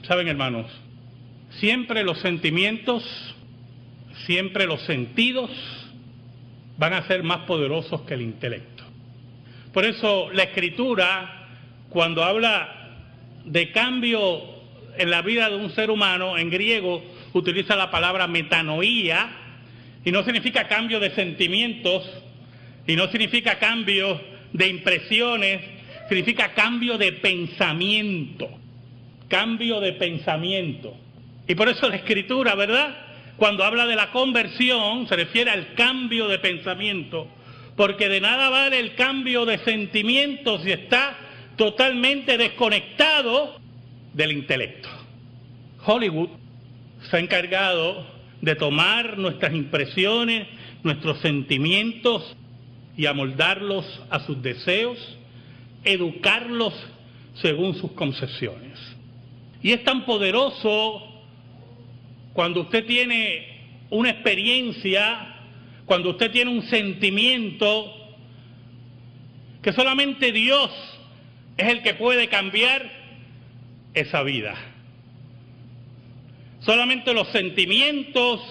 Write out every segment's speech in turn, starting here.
Saben, hermanos, siempre los sentimientos, siempre los sentidos van a ser más poderosos que el intelecto. Por eso la Escritura, cuando habla de cambio en la vida de un ser humano, en griego utiliza la palabra metanoía, y no significa cambio de sentimientos, y no significa cambio de impresiones, significa cambio de pensamiento. Cambio de pensamiento. Y por eso la Escritura, ¿verdad?, cuando habla de la conversión, se refiere al cambio de pensamiento, porque de nada vale el cambio de sentimientos si está totalmente desconectado del intelecto. Hollywood se ha encargado de tomar nuestras impresiones, nuestros sentimientos y amoldarlos a sus deseos, educarlos según sus concepciones. Y es tan poderoso cuando usted tiene una experiencia, cuando usted tiene un sentimiento, que solamente Dios es el que puede cambiar esa vida. Solamente los sentimientos,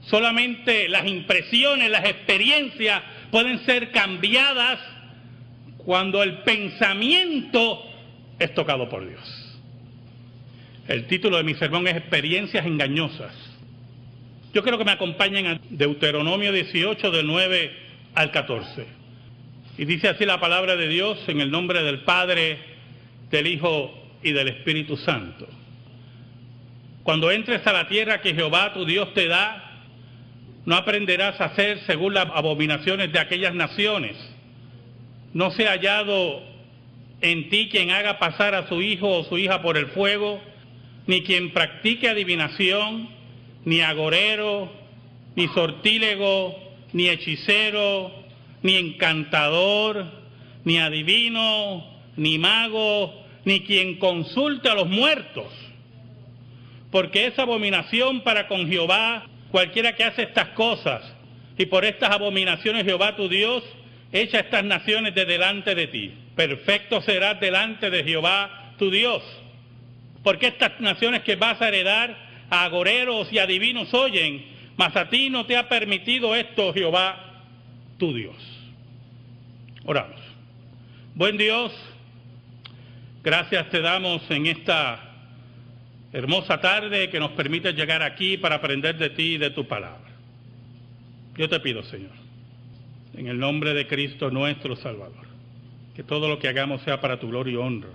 solamente las impresiones, las experiencias pueden ser cambiadas cuando el pensamiento es tocado por Dios. El título de mi sermón es Experiencias engañosas. Yo quiero que me acompañen a Deuteronomio 18, del 9 al 14. Y dice así la palabra de Dios, en el nombre del Padre, del Hijo y del Espíritu Santo. Cuando entres a la tierra que Jehová tu Dios te da, no aprenderás a hacer según las abominaciones de aquellas naciones. No sea hallado en ti quien haga pasar a su hijo o su hija por el fuego, ni quien practique adivinación, ni agorero, ni sortílego, ni hechicero, ni encantador, ni adivino, ni mago, ni quien consulte a los muertos. Porque es abominación para con Jehová cualquiera que hace estas cosas, y por estas abominaciones Jehová tu Dios echa estas naciones de delante de ti. Perfecto serás delante de Jehová tu Dios. Porque estas naciones que vas a heredar a agoreros y adivinos oyen, mas a ti no te ha permitido esto Jehová tu Dios. Oramos. Buen Dios, gracias te damos en esta hermosa tarde que nos permite llegar aquí para aprender de ti y de tu palabra. Yo te pido, Señor, en el nombre de Cristo nuestro Salvador, que todo lo que hagamos sea para tu gloria y honra,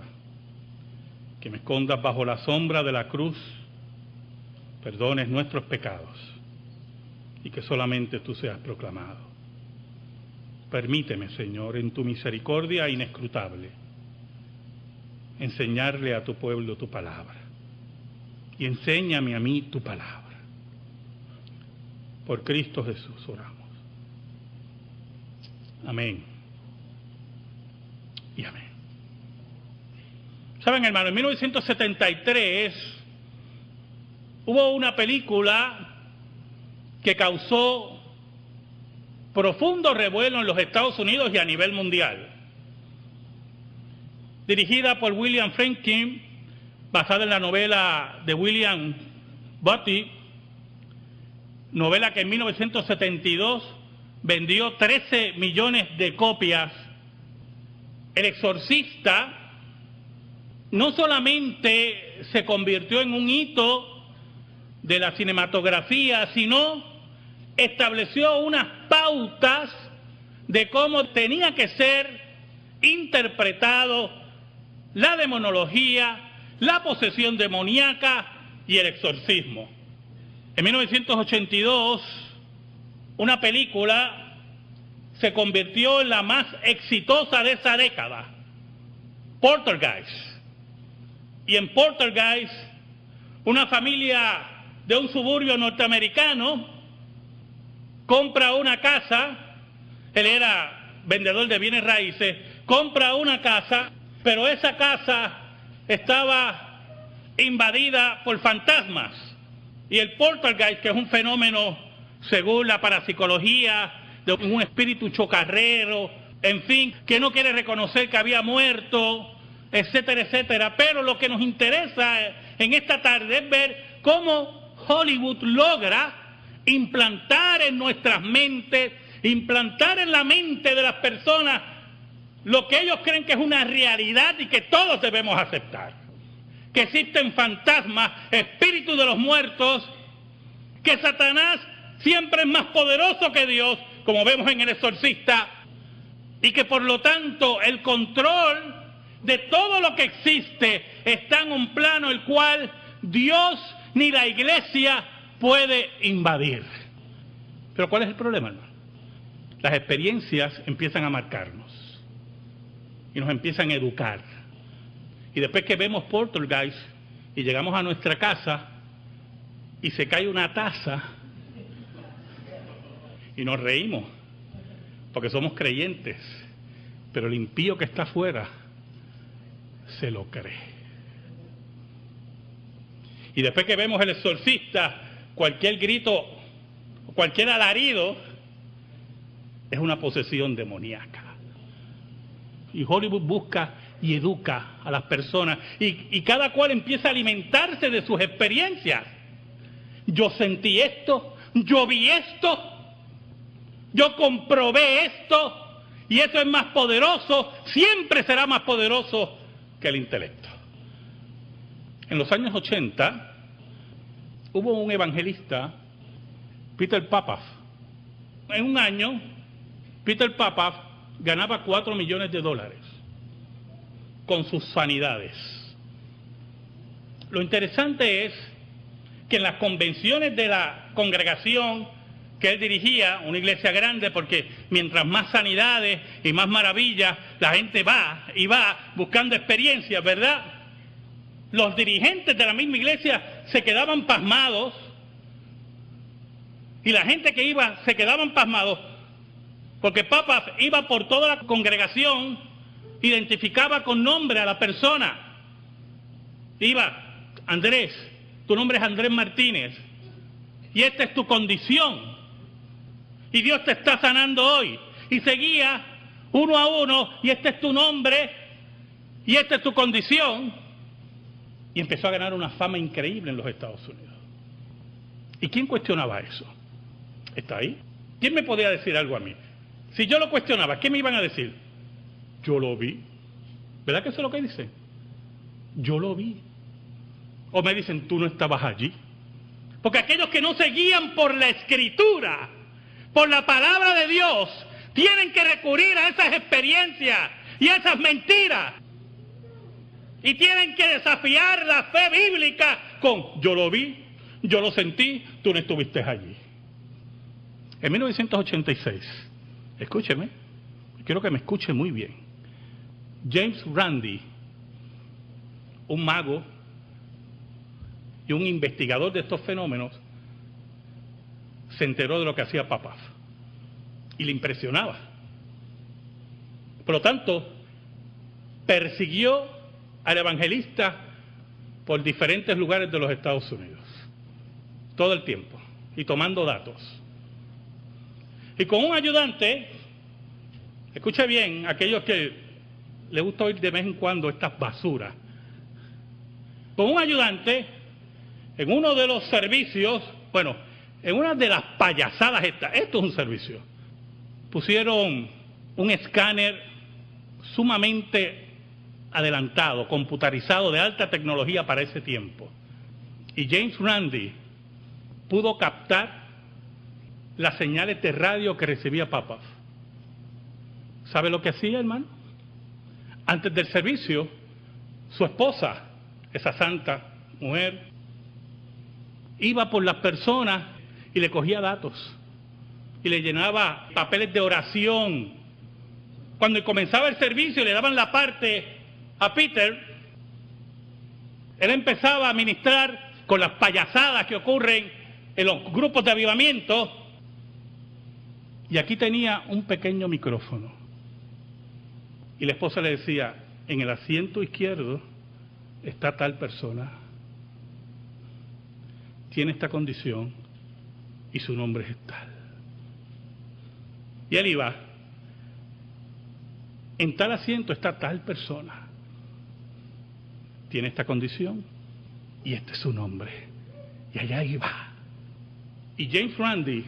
que me escondas bajo la sombra de la cruz, perdones nuestros pecados y que solamente tú seas proclamado. Permíteme, Señor, en tu misericordia inescrutable, enseñarle a tu pueblo tu palabra y enséñame a mí tu palabra. Por Cristo Jesús oramos. Amén y amén. Saben, hermano, en 1973 hubo una película que causó profundo revuelo en los Estados Unidos y a nivel mundial. Dirigida por William Friedkin, basada en la novela de William Butty, novela que en 1972 vendió 13 millones de copias. El Exorcista no solamente se convirtió en un hito de la cinematografía, sino estableció unas pautas de cómo tenía que ser interpretado la demonología, la posesión demoníaca y el exorcismo. En 1982, una película se convirtió en la más exitosa de esa década, Poltergeist. Y en Poltergeist, una familia de un suburbio norteamericano compra una casa, él era vendedor de bienes raíces, compra una casa, pero esa casa estaba invadida por fantasmas. Y el poltergeist, que es un fenómeno, según la parapsicología, de un espíritu chocarrero, en fin, que no quiere reconocer que había muerto, etcétera, etcétera. Pero lo que nos interesa en esta tarde es ver cómo Hollywood logra implantar en nuestras mentes, implantar en la mente de las personas lo que ellos creen que es una realidad y que todos debemos aceptar. Que existen fantasmas, espíritus de los muertos, que Satanás siempre es más poderoso que Dios, como vemos en El Exorcista, y que por lo tanto el control de todo lo que existe está en un plano el cual Dios ni la iglesia puede invadir. Pero ¿cuál es el problema, hermano? Las experiencias empiezan a marcarnos y nos empiezan a educar. Y después que vemos Poltergeist y llegamos a nuestra casa y se cae una taza y nos reímos porque somos creyentes, pero el impío que está afuera se lo cree. Y después que vemos El Exorcista, cualquier grito, cualquier alarido es una posesión demoníaca. Y Hollywood busca y educa a las personas y cada cual empieza a alimentarse de sus experiencias. Yo sentí esto, yo vi esto, yo comprobé esto, y eso es más poderoso, siempre será más poderoso que el intelecto. En los años 80 hubo un evangelista, Peter Papaf. En un año, Peter Papaf ganaba $4 millones con sus sanidades. Lo interesante es que en las convenciones de la congregación que él dirigía, una iglesia grande, porque mientras más sanidades y más maravillas, la gente va y va buscando experiencias, ¿verdad? Los dirigentes de la misma iglesia se quedaban pasmados y la gente que iba se quedaban pasmados porque Papaf iba por toda la congregación, identificaba con nombre a la persona. Iba, Andrés, tu nombre es Andrés Martínez y esta es tu condición y Dios te está sanando hoy. Y seguía uno a uno y este es tu nombre y esta es tu condición. Y empezó a ganar una fama increíble en los Estados Unidos. ¿Y quién cuestionaba eso? ¿Está ahí? ¿Quién me podía decir algo a mí? Si yo lo cuestionaba, ¿qué me iban a decir? Yo lo vi. ¿Verdad que eso es lo que dicen? Yo lo vi. O me dicen, tú no estabas allí. Porque aquellos que no se guían por la Escritura, por la palabra de Dios, tienen que recurrir a esas experiencias y a esas mentiras. Y tienen que desafiar la fe bíblica con yo lo vi, yo lo sentí, tú no estuviste allí. En 1986, escúcheme, quiero que me escuche muy bien. James Randi, un mago y un investigador de estos fenómenos, se enteró de lo que hacía Papaf y le impresionaba. Por lo tanto, persiguió al evangelista por diferentes lugares de los Estados Unidos, todo el tiempo, y tomando datos. Y con un ayudante, escuche bien, aquellos que les gusta oír de vez en cuando estas basuras, con un ayudante, en uno de los servicios, bueno, en una de las payasadas esto es un servicio, pusieron un escáner sumamente adelantado, computarizado, de alta tecnología para ese tiempo. Y James Randi pudo captar las señales de radio que recibía Papaf. ¿Sabe lo que hacía, hermano? Antes del servicio, su esposa, esa santa mujer, iba por las personas y le cogía datos y le llenaba papeles de oración. Cuando comenzaba el servicio y le daban la parte a Peter, él empezaba a ministrar con las payasadas que ocurren en los grupos de avivamiento, y aquí tenía un pequeño micrófono y la esposa le decía, en el asiento izquierdo está tal persona, tiene esta condición y su nombre es tal. Y él iba, en tal asiento está tal persona, tiene esta condición y este es su nombre. Y allá iba. Y James Randi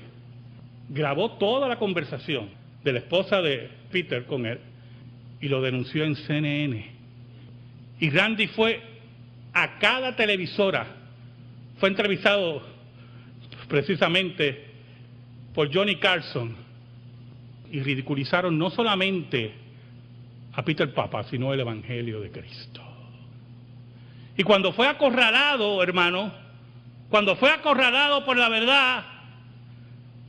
grabó toda la conversación de la esposa de Peter con él y lo denunció en CNN. Y Randi fue a cada televisora, fue entrevistado precisamente por Johnny Carson y ridiculizaron no solamente a Peter Papa, sino el Evangelio de Cristo. Y cuando fue acorralado, hermano, cuando fue acorralado por la verdad,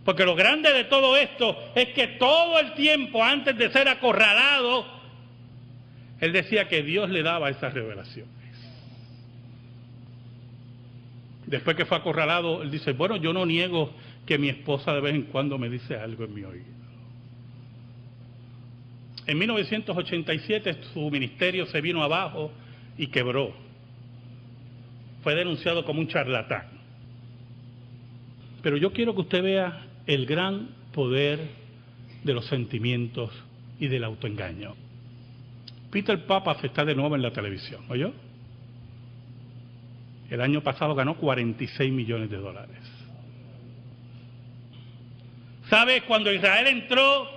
porque lo grande de todo esto es que todo el tiempo antes de ser acorralado, él decía que Dios le daba esas revelaciones. Después que fue acorralado, él dice, bueno, yo no niego que mi esposa de vez en cuando me dice algo en mi oído. En 1987 su ministerio se vino abajo y quebró. Fue denunciado como un charlatán. Pero yo quiero que usted vea el gran poder de los sentimientos y del autoengaño. Peter Pappas está de nuevo en la televisión, ¿oyó? El año pasado ganó $46 millones. ¿Sabe? Cuando Israel entró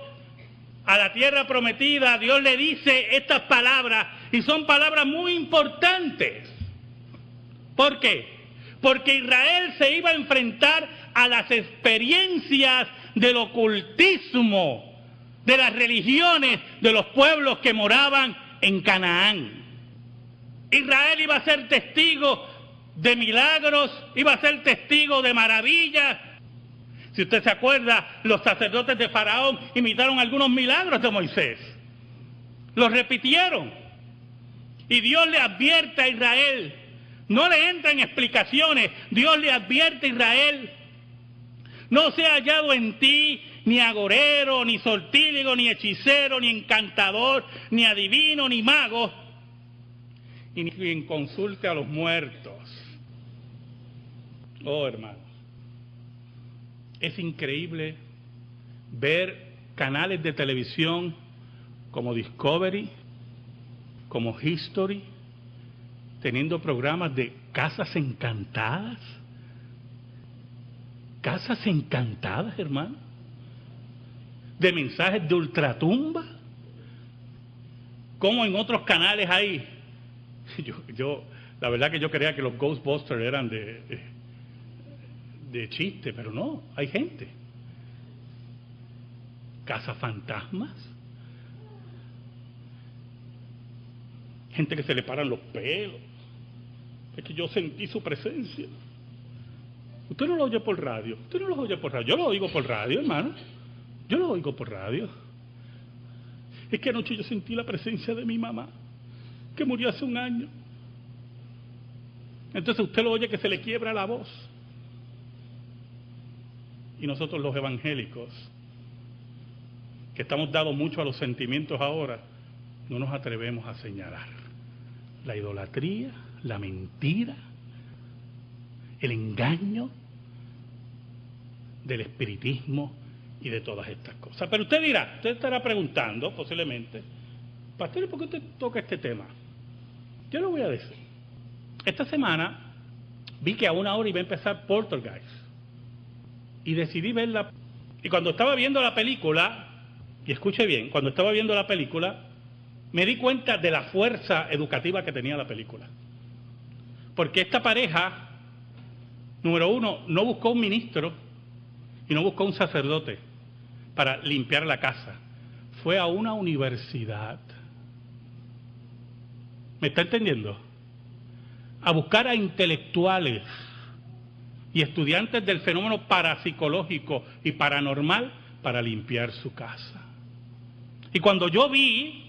a la tierra prometida, Dios le dice estas palabras, y son palabras muy importantes. ¿Por qué? Porque Israel se iba a enfrentar a las experiencias del ocultismo, de las religiones de los pueblos que moraban en Canaán. Israel iba a ser testigo de milagros, iba a ser testigo de maravillas. Si usted se acuerda, los sacerdotes de Faraón imitaron algunos milagros de Moisés. Los repitieron. Y Dios le advierte a Israel, no le entra en explicaciones, Dios le advierte a Israel, no se ha hallado en ti ni agorero, ni sortílego, ni hechicero, ni encantador, ni adivino, ni mago, y ni quien consulte a los muertos. Oh, hermanos, es increíble ver canales de televisión como Discovery, como History, teniendo programas de casas encantadas. Casas encantadas, hermano. De mensajes de ultratumba. Como en otros canales hay. La verdad que yo creía que los Ghostbusters eran de chiste, pero no, hay gente. Cazafantasmas. Gente que se le paran los pelos. Es que yo sentí su presencia. Usted no lo oye por radio. Usted no lo oye por radio. Yo lo oigo por radio, hermano. Yo lo oigo por radio. Es que anoche yo sentí la presencia de mi mamá, que murió hace un año. Entonces usted lo oye que se le quiebra la voz. Y nosotros los evangélicos, que estamos dados mucho a los sentimientos ahora, no nos atrevemos a señalar la idolatría, la mentira, el engaño del espiritismo y de todas estas cosas. Pero usted dirá, usted estará preguntando posiblemente, pastor, ¿por qué usted toca este tema? Yo lo voy a decir. Esta semana vi que a 1 hora iba a empezar Poltergeist y decidí verla. Y cuando estaba viendo la película, y escuche bien, cuando estaba viendo la película, me di cuenta de la fuerza educativa que tenía la película. Porque esta pareja, número uno, no buscó un ministro y no buscó un sacerdote para limpiar la casa. Fue a una universidad. ¿Me está entendiendo? A buscar a intelectuales y estudiantes del fenómeno parapsicológico y paranormal para limpiar su casa. Y cuando yo vi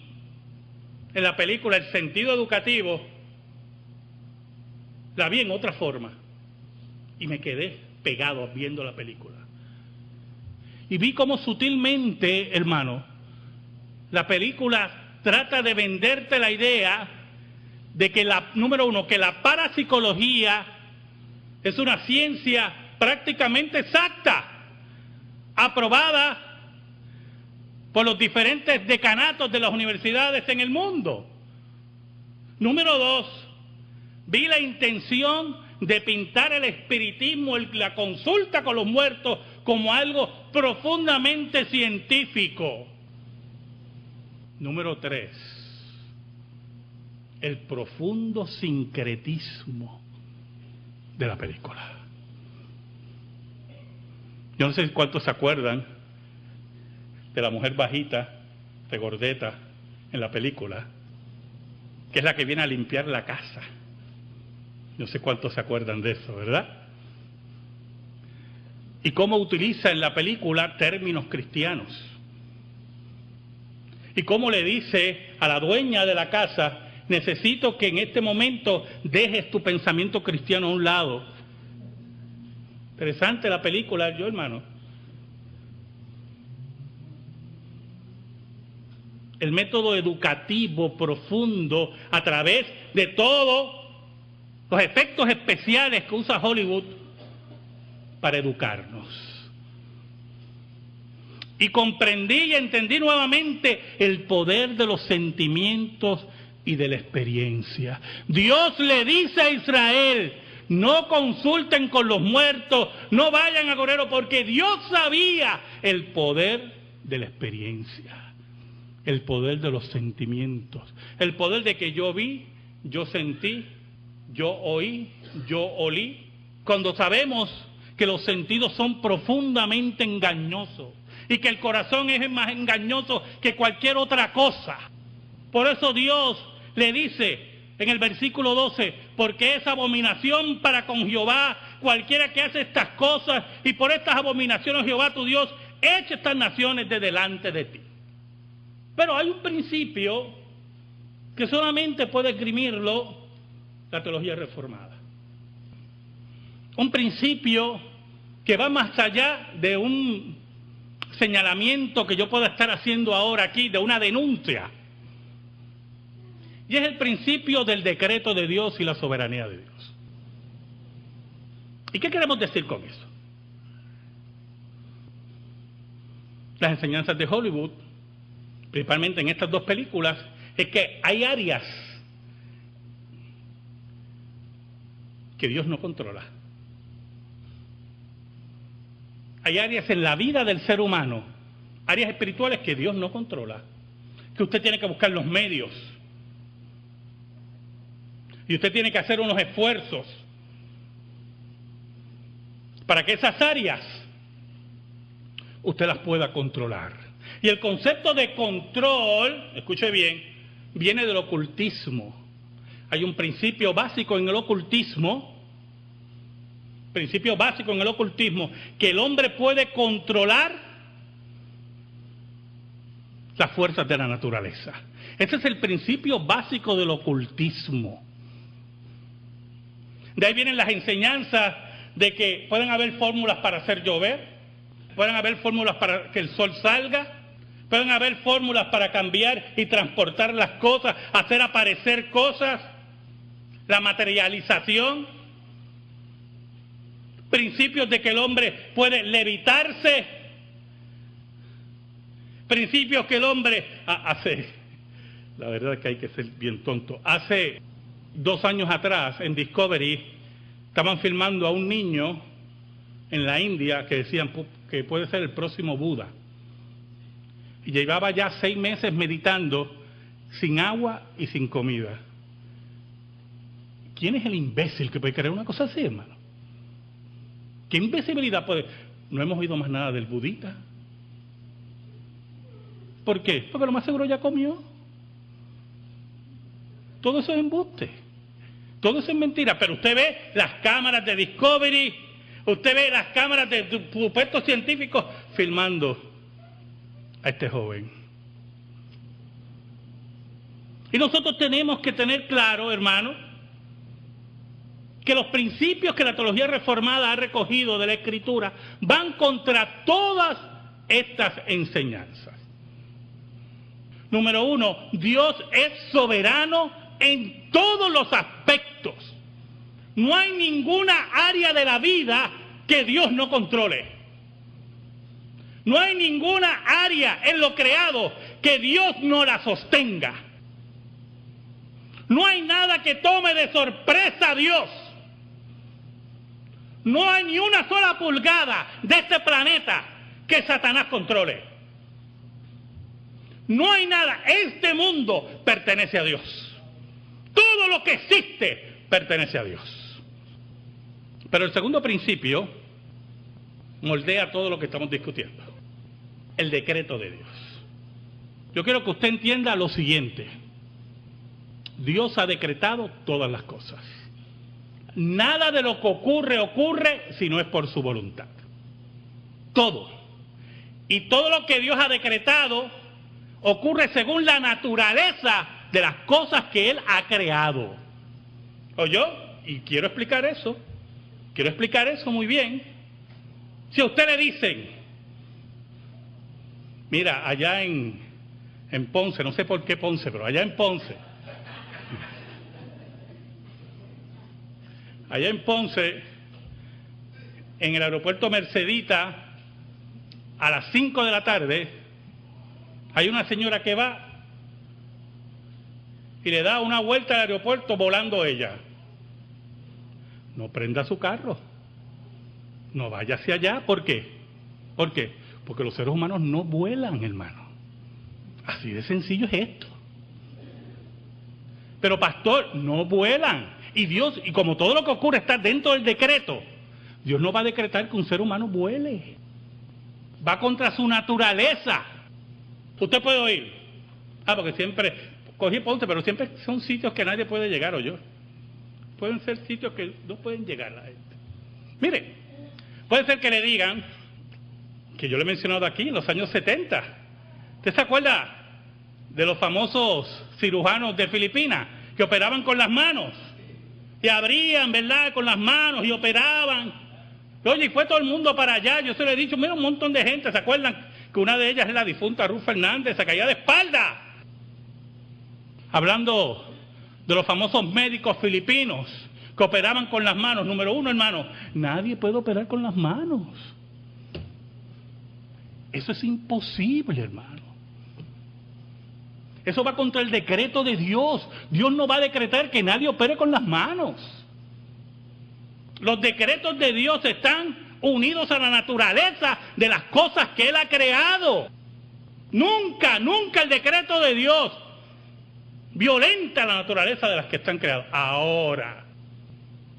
en la película el sentido educativo, la vi en otra forma y me quedé pegado viendo la película. Y vi cómo sutilmente, hermano, la película trata de venderte la idea de que número uno, que la parapsicología es una ciencia prácticamente exacta, aprobada por los diferentes decanatos de las universidades en el mundo. Número dos, Vi la intención de pintar el espiritismo, la consulta con los muertos, como algo profundamente científico. Número 3, el profundo sincretismo de la película. Yo no sé cuántos se acuerdan de la mujer bajita, regordeta, en la película, que es la que viene a limpiar la casa. No sé cuántos se acuerdan de eso, ¿verdad? Y cómo utiliza en la película términos cristianos. Y cómo le dice a la dueña de la casa: necesito que en este momento dejes tu pensamiento cristiano a un lado. Interesante la película, yo hermano. El método educativo profundo a través de todos los efectos especiales que usa Hollywood para educarnos. Y comprendí y entendí nuevamente el poder de los sentimientos y de la experiencia. Dios le dice a Israel: no consulten con los muertos, no vayan a Gorero, porque Dios sabía el poder de la experiencia, el poder de los sentimientos, el poder de que yo vi, yo sentí, yo oí, yo olí. Cuando sabemos que los sentidos son profundamente engañosos y que el corazón es más engañoso que cualquier otra cosa. Por eso Dios le dice en el versículo 12: porque es abominación para con Jehová cualquiera que hace estas cosas, y por estas abominaciones Jehová tu Dios echa estas naciones de delante de ti. Pero hay un principio que solamente puede esgrimirlo la teología reformada. Un principio que va más allá de un señalamiento que yo pueda estar haciendo ahora aquí, de una denuncia. Y es el principio del decreto de Dios y la soberanía de Dios. ¿Y qué queremos decir con eso? Las enseñanzas de Hollywood, principalmente en estas dos películas, es que hay áreas que Dios no controla. Hay áreas en la vida del ser humano, áreas espirituales que Dios no controla, que usted tiene que buscar los medios. Y usted tiene que hacer unos esfuerzos para que esas áreas usted las pueda controlar. Y el concepto de control, escuche bien, viene del ocultismo. Hay un principio básico en el ocultismo, que el hombre puede controlar las fuerzas de la naturaleza. Ese es el principio básico del ocultismo. De ahí vienen las enseñanzas de que pueden haber fórmulas para hacer llover, pueden haber fórmulas para que el sol salga, pueden haber fórmulas para cambiar y transportar las cosas, hacer aparecer cosas, la materialización, principios de que el hombre puede levitarse, principios que el hombre hace. La verdad es que hay que ser bien tonto. Hace 2 años atrás en Discovery estaban filmando a un niño en la India que decían que puede ser el próximo Buda. Y llevaba ya 6 meses meditando sin agua y sin comida. ¿Quién es el imbécil que puede creer una cosa así, hermano? ¿Qué imbecilidad puede? No hemos oído más nada del budita. ¿Por qué? Porque lo más seguro ya comió. Todo eso es embuste. Todo eso es mentira. Pero usted ve las cámaras de Discovery, usted ve las cámaras de supuestos científicos filmando a este joven. Y nosotros tenemos que tener claro, hermano, que los principios que la teología reformada ha recogido de la Escritura van contra todas estas enseñanzas. Número 1, Dios es soberano en todos los aspectos. No hay ninguna área de la vida que Dios no controle. No hay ninguna área en lo creado que Dios no la sostenga. No hay nada que tome de sorpresa a Dios. No hay ni una sola pulgada de este planeta que Satanás controle. No hay nada. Este mundo pertenece a Dios. Todo lo que existe pertenece a Dios. Pero el segundo principio moldea todo lo que estamos discutiendo. El decreto de Dios. Yo quiero que usted entienda lo siguiente. Dios ha decretado todas las cosas. Nada de lo que ocurre si no es por su voluntad. Todo. Y todo lo que Dios ha decretado ocurre según la naturaleza de las cosas que Él ha creado. ¿Oyó? Y quiero explicar eso. Quiero explicar eso muy bien. Si a usted le dicen, mira, allá en Ponce, no sé por qué Ponce, pero allá en Ponce, en el aeropuerto Mercedita, a las 5 de la tarde, hay una señora que va y le da una vuelta al aeropuerto volando ella. No prenda su carro. No vaya hacia allá. ¿Por qué? ¿Por qué? Porque los seres humanos no vuelan, hermano. Así de sencillo es esto. Pero pastor, no vuelan. Y Dios, y como todo lo que ocurre está dentro del decreto, Dios no va a decretar que un ser humano vuele. Va contra su naturaleza. Usted puede oír. Porque siempre, cogí Ponce, pero siempre son sitios que nadie puede llegar, ¿o yo? Pueden ser sitios que no pueden llegar a la gente. Mire, puede ser que le digan, que yo le he mencionado aquí, en los años 70. ¿Usted se acuerda de los famosos cirujanos de Filipinas que operaban con las manos? Y abrían, ¿verdad?, con las manos y operaban. Oye, y fue todo el mundo para allá. Yo se lo he dicho, mira, un montón de gente. ¿Se acuerdan que una de ellas es la difunta Ruth Fernández? Se caía de espalda. Hablando de los famosos médicos filipinos que operaban con las manos. Número uno, hermano, nadie puede operar con las manos. Eso es imposible, hermano. Eso va contra el decreto de Dios. Dios no va a decretar que nadie opere con las manos. Los decretos de Dios están unidos a la naturaleza de las cosas que Él ha creado. Nunca, nunca el decreto de Dios violenta la naturaleza de las que están creadas. Ahora,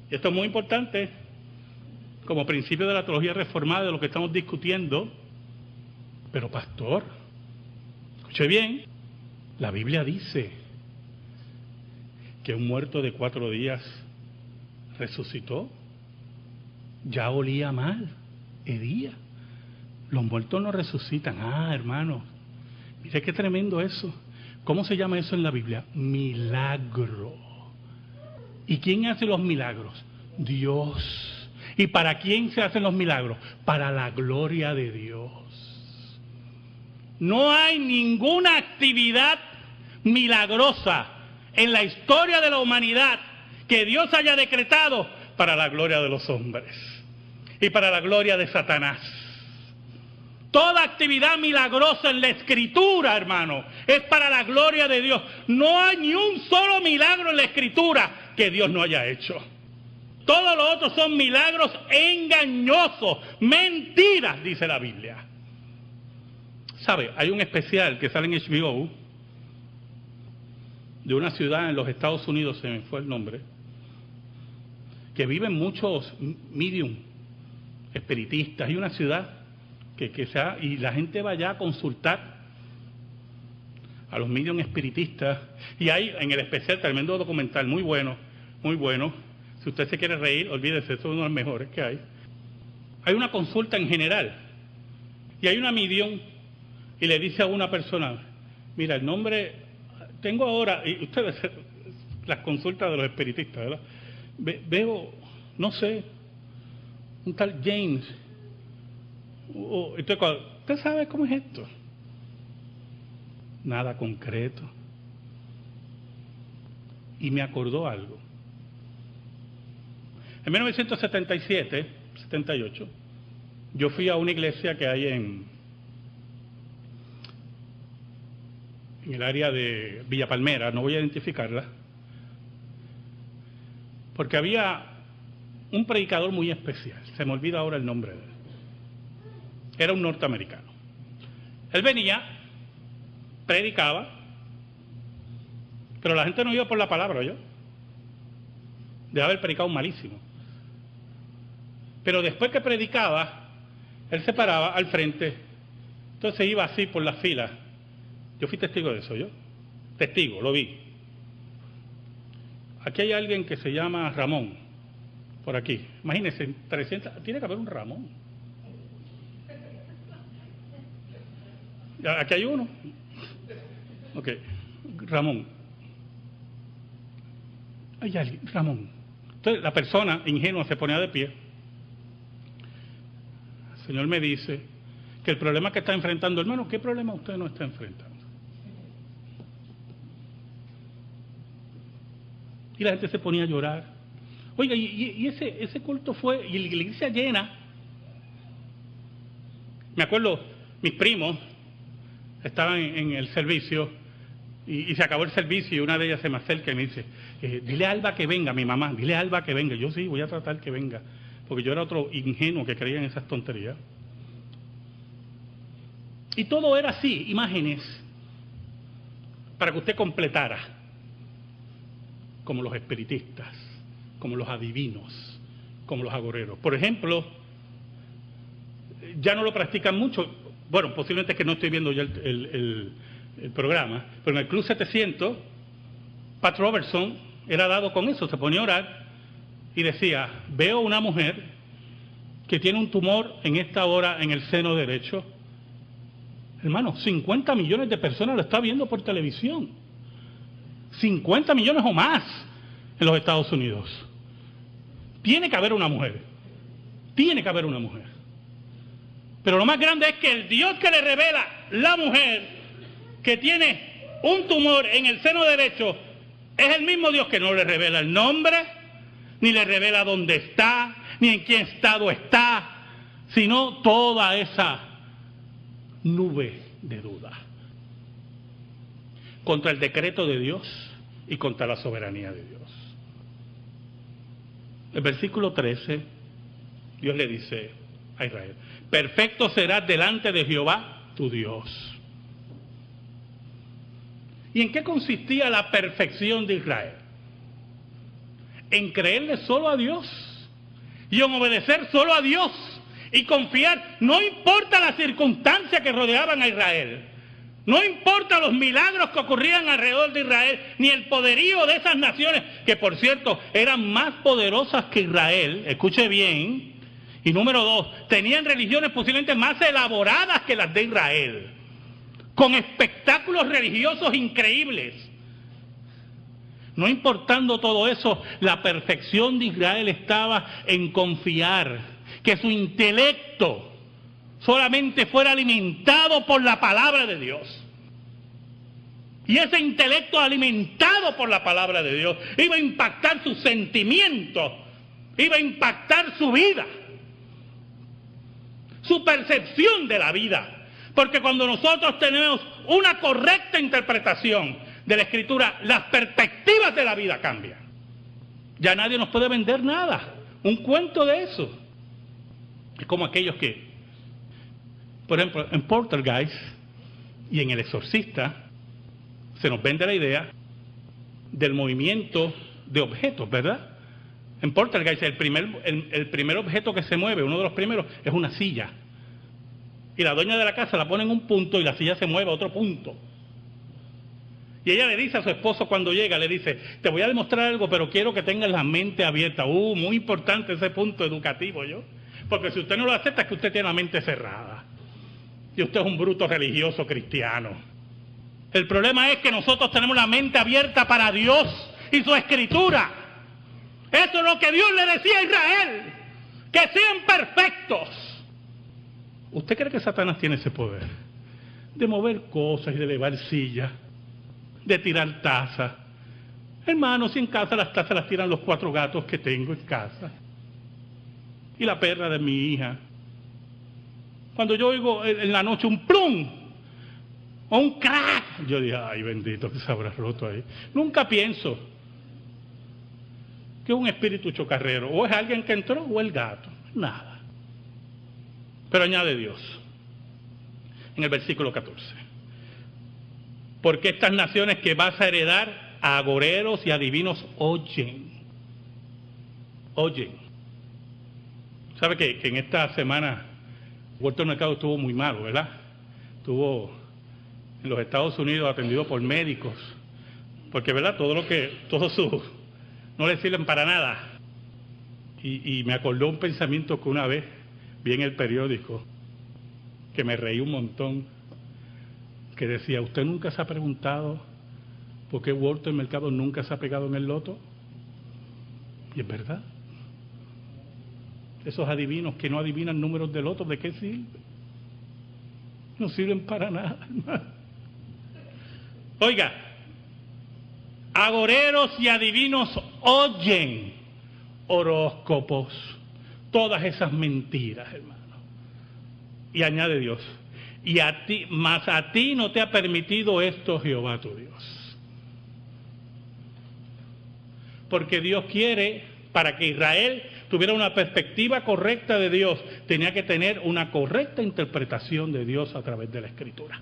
y esto es muy importante, como principio de la teología reformada de lo que estamos discutiendo, pero pastor, escuche bien, la Biblia dice que un muerto de 4 días resucitó. Ya olía mal, hedía. Los muertos no resucitan. Hermano, mire qué tremendo eso. ¿Cómo se llama eso en la Biblia? Milagro. ¿Y quién hace los milagros? Dios. ¿Y para quién se hacen los milagros? Para la gloria de Dios. No hay ninguna actividad milagrosa en la historia de la humanidad que Dios haya decretado para la gloria de los hombres y para la gloria de Satanás. Toda actividad milagrosa en la Escritura, hermano, es para la gloria de Dios. No hay ni un solo milagro en la Escritura que Dios no haya hecho. Todos los otros son milagros engañosos, mentiras, dice la Biblia. ¿Sabe? Hay un especial que sale en HBO de una ciudad en los Estados Unidos, se me fue el nombre, que viven muchos medium, espiritistas. Hay una ciudad y la gente va allá a consultar a los medium espiritistas. Y hay en el especial tremendo documental, muy bueno, muy bueno. Si usted se quiere reír, olvídese, eso es uno de los mejores que hay. Hay una consulta en general y hay una medium y le dice a una persona, mira, el nombre, tengo ahora, y ustedes, las consultas de los espiritistas, ¿verdad? Veo, no sé, un tal James. Entonces, ¿usted sabe cómo es esto? Nada concreto. Y me acordó algo. En 1977, 78, yo fui a una iglesia que hay en el área de Villa Palmera, no voy a identificarla, porque había un predicador muy especial, se me olvida ahora el nombre de él. Era un norteamericano. Él venía, predicaba, pero la gente no iba por la palabra, ¿oyó? Debe haber predicado malísimo. Pero después que predicaba, él se paraba al frente, entonces iba así por las filas. Yo fui testigo de eso, ¿yo? Testigo, lo vi. Aquí hay alguien que se llama Ramón, por aquí. Imagínense, 300, tiene que haber un Ramón. Aquí hay uno. Ok, Ramón. Hay alguien, Ramón. Entonces la persona ingenua se ponía de pie. El Señor me dice que el problema que está enfrentando, hermano, ¿qué problema usted no está enfrentando? Y la gente se ponía a llorar. Oiga, y ese culto fue, y la iglesia llena. Me acuerdo, mis primos estaban en el servicio y se acabó el servicio y una de ellas se me acerca y me dice, dile a Alba que venga, mi mamá, dile a Alba que venga. Yo sí, voy a tratar que venga, porque yo era otro ingenuo que creía en esas tonterías. Y todo era así, imágenes, para que usted completara, como los espiritistas, como los adivinos, como los agoreros. Por ejemplo, ya no lo practican mucho, bueno, posiblemente es que no estoy viendo ya el programa, pero en el Club 700, Pat Robertson era dado con eso, se ponía a orar y decía, veo una mujer que tiene un tumor en esta hora en el seno derecho. Hermano, 50 millones de personas lo está viendo por televisión. 50 millones o más en los Estados Unidos. Tiene que haber una mujer. Tiene que haber una mujer. Pero lo más grande es que el Dios que le revela la mujer que tiene un tumor en el seno derecho es el mismo Dios que no le revela el nombre, ni le revela dónde está, ni en qué estado está, sino toda esa nube de duda contra el decreto de Dios y contra la soberanía de Dios. El versículo 13, Dios le dice a Israel, perfecto serás delante de Jehová tu Dios. ¿Y en qué consistía la perfección de Israel? En creerle solo a Dios y en obedecer solo a Dios y confiar, no importa las circunstancias que rodeaban a Israel, no importa los milagros que ocurrían alrededor de Israel, ni el poderío de esas naciones, que por cierto eran más poderosas que Israel, escuche bien, y número 2, tenían religiones posiblemente más elaboradas que las de Israel, con espectáculos religiosos increíbles. No importando todo eso, la perfección de Israel estaba en confiar que su intelecto solamente fuera alimentado por la palabra de Dios. Y ese intelecto alimentado por la palabra de Dios iba a impactar sus sentimientos, iba a impactar su vida, su percepción de la vida. Porque cuando nosotros tenemos una correcta interpretación de la Escritura, las perspectivas de la vida cambian. Ya nadie nos puede vender nada, un cuento de eso. Es como aquellos que, por ejemplo, en Poltergeist y en El Exorcista, se nos vende la idea del movimiento de objetos, ¿verdad? En Poltergeist el primer objeto que se mueve, uno de los primeros, es una silla. Y la dueña de la casa la pone en un punto y la silla se mueve a otro punto. Y ella le dice a su esposo cuando llega, le dice, te voy a demostrar algo, pero quiero que tengas la mente abierta. Muy importante ese punto educativo, ¿yo? Porque si usted no lo acepta es que usted tiene la mente cerrada. Y usted es un bruto religioso cristiano. El problema es que nosotros tenemos la mente abierta para Dios y su Escritura. Eso es lo que Dios le decía a Israel. Que sean perfectos. ¿Usted cree que Satanás tiene ese poder? De mover cosas y de elevar sillas. De tirar tazas. Hermanos, si en casa las tazas las tiran los 4 gatos que tengo en casa. Y la perra de mi hija. Cuando yo oigo en la noche un plum o un crack, yo digo, ay bendito que se habrá roto ahí. Nunca pienso ¿Qué es un espíritu chocarrero? O es alguien que entró o el gato. Nada. Pero añade Dios en el versículo 14. Porque estas naciones que vas a heredar a agoreros y adivinos oyen. Oyen. ¿Sabe que en esta semana Walter Mercado estuvo muy malo, ¿verdad? Estuvo en los Estados Unidos atendido por médicos. Porque, ¿verdad? Todos sus no le sirven para nada. Y me acordó un pensamiento que una vez vi en el periódico, que me reí un montón, que decía, ¿usted nunca se ha preguntado por qué Walter Mercado nunca se ha pegado en el loto? Y es verdad. Esos adivinos que no adivinan números de loto, ¿de qué sirven? No sirven para nada. Oiga, agoreros y adivinos oyen horóscopos, todas esas mentiras, hermano. Y añade Dios, mas a ti no te ha permitido esto Jehová tu Dios. Porque Dios quiere, para que Israel tuviera una perspectiva correcta de Dios, tenía que tener una correcta interpretación de Dios a través de la Escritura.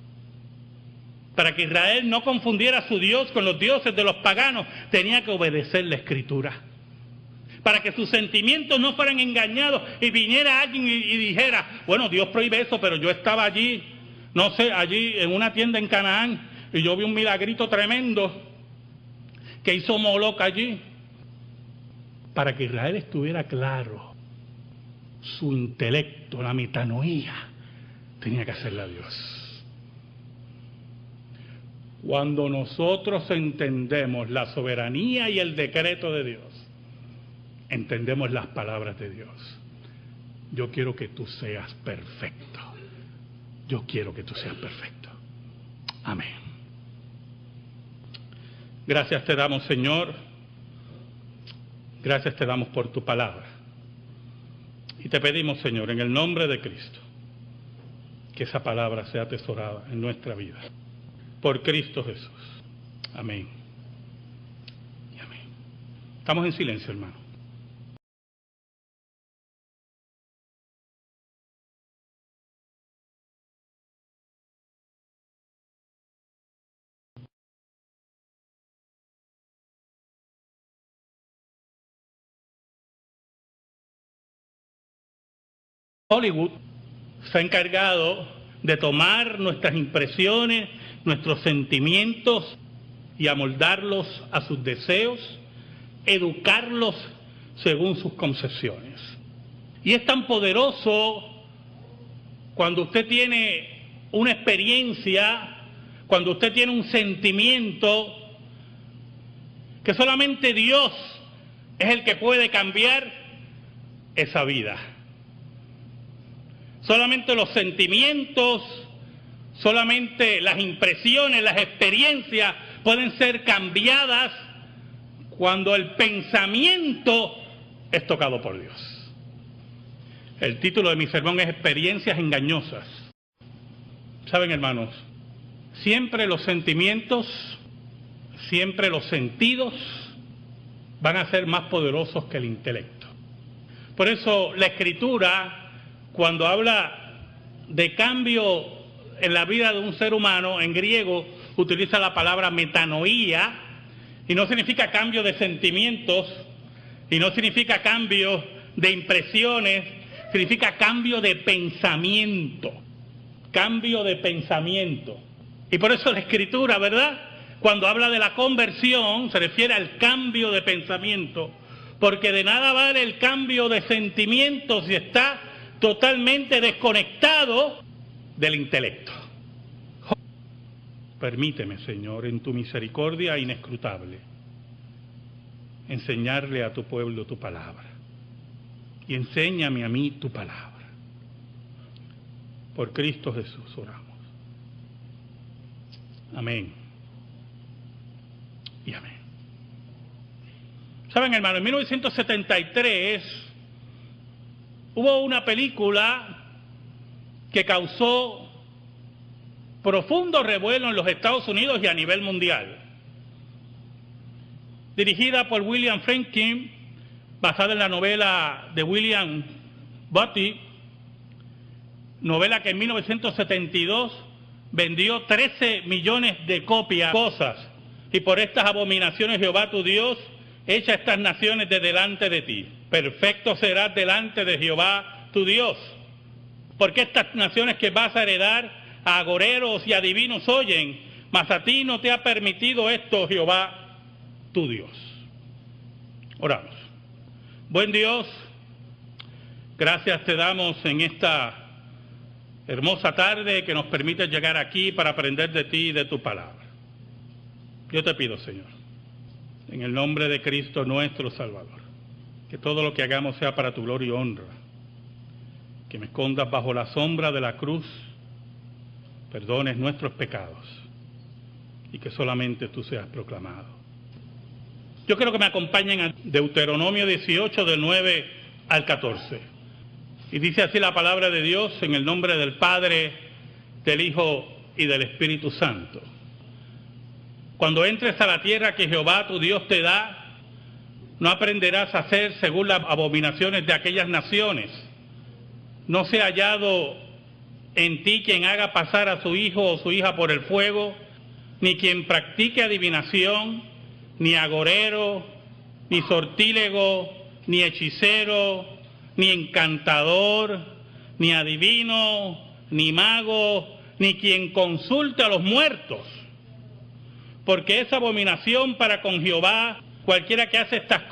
Para que Israel no confundiera a su Dios con los dioses de los paganos, tenía que obedecer la Escritura. Para que sus sentimientos no fueran engañados y viniera alguien y dijera, bueno, Dios prohíbe eso, pero yo estaba allí, no sé, allí en una tienda en Canaán, y yo vi un milagrito tremendo que hizo Moloch allí. Para que Israel estuviera claro, su intelecto, la metanoía, tenía que hacerla a Dios. Cuando nosotros entendemos la soberanía y el decreto de Dios, entendemos las palabras de Dios. Yo quiero que tú seas perfecto. Yo quiero que tú seas perfecto. Amén. Gracias te damos, Señor. Gracias te damos por tu palabra. Y te pedimos, Señor, en el nombre de Cristo, que esa palabra sea atesorada en nuestra vida. Por Cristo Jesús. Amén. Y amén. Estamos en silencio, hermano. Hollywood se ha encargado de tomar nuestras impresiones, nuestros sentimientos y amoldarlos a sus deseos, educarlos según sus concepciones. Y es tan poderoso cuando usted tiene una experiencia, cuando usted tiene un sentimiento, que solamente Dios es el que puede cambiar esa vida. Solamente los sentimientos, solamente las impresiones, las experiencias pueden ser cambiadas cuando el pensamiento es tocado por Dios. El título de mi sermón es Experiencias engañosas. Saben, hermanos, siempre los sentimientos, siempre los sentidos van a ser más poderosos que el intelecto. Por eso la Escritura, cuando habla de cambio en la vida de un ser humano, en griego utiliza la palabra metanoía, y no significa cambio de sentimientos, y no significa cambio de impresiones, significa cambio de pensamiento. Cambio de pensamiento. Y por eso la Escritura, ¿verdad?, cuando habla de la conversión, se refiere al cambio de pensamiento, porque de nada vale el cambio de sentimientos si está totalmente desconectado del intelecto. Permíteme, Señor, en tu misericordia inescrutable, enseñarle a tu pueblo tu palabra. Y enséñame a mí tu palabra. Por Cristo Jesús oramos. Amén. Y amén. Saben, hermano, en 1973 hubo una película que causó profundo revuelo en los Estados Unidos y a nivel mundial. Dirigida por William Friedkin, basada en la novela de William Butty, novela que en 1972 vendió 13 millones de copias. Y por estas abominaciones Jehová tu Dios echa estas naciones de delante de ti. Perfecto serás delante de Jehová tu Dios. Porque estas naciones que vas a heredar a agoreros y adivinos oyen, mas a ti no te ha permitido esto Jehová tu Dios. Oramos. Buen Dios, gracias te damos en esta hermosa tarde que nos permite llegar aquí para aprender de ti y de tu palabra. Yo te pido, Señor, en el nombre de Cristo nuestro Salvador, que todo lo que hagamos sea para tu gloria y honra, que me escondas bajo la sombra de la cruz, perdones nuestros pecados y que solamente tú seas proclamado. Yo quiero que me acompañen a Deuteronomio 18, del 9 al 14. Y dice así la palabra de Dios en el nombre del Padre, del Hijo y del Espíritu Santo. Cuando entres a la tierra que Jehová tu Dios te da, no aprenderás a hacer según las abominaciones de aquellas naciones. No sea hallado en ti quien haga pasar a su hijo o su hija por el fuego, ni quien practique adivinación, ni agorero, ni sortílego, ni hechicero, ni encantador, ni adivino, ni mago, ni quien consulte a los muertos. Porque es abominación para con Jehová cualquiera que hace estas